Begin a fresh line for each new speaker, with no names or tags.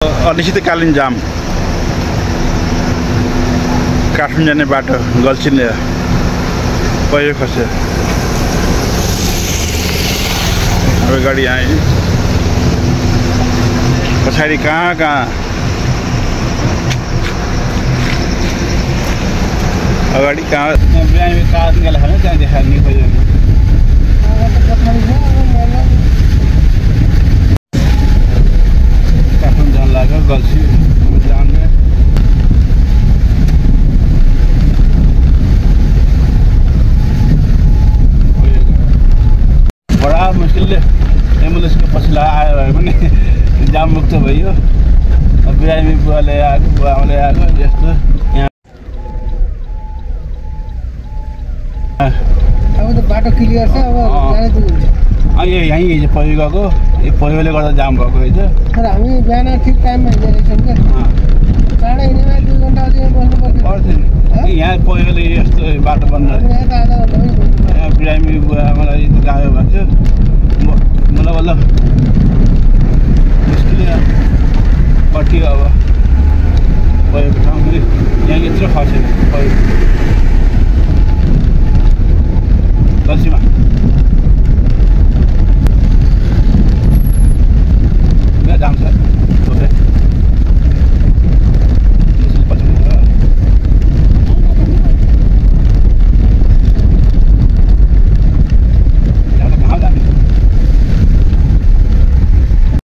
अनिश्चितकालीन जाम काठमाडौँ जाने बाटो गल्छिने पहिरो खस्यो अब गाडी आयो पछाडि कहाँ अगाडि कहाँ बिरामी कार निकालेको छ त्यहाँ देखाउने खोज्यो काठमाडौँ जान लाग्यो गल्छी जाने बडा मुस्किलले एम्बुलेन्सको पछि आयो भने पनि जाम मुक्त भयो बिरामी बुवाले आएको बुवा आमाले आएको यस्तो
अब त बाटो क्लियर छ अब
यहीँ पहिरो गएको यो पहिरोले गर्दा जाम भएको है
तर हामी बिहान ठिक टाइममा हिँडेको छौँ क्या चाँडै हिँडेमा 2 घन्टा अझै बस्नु
पर्थ्यो नि यहाँ पहिरोले यस्तो बाटो बन्द
यहाँ त आधा घन्टा पनि
बिरामी बुवा आमालाई गाह्रो भएको थियो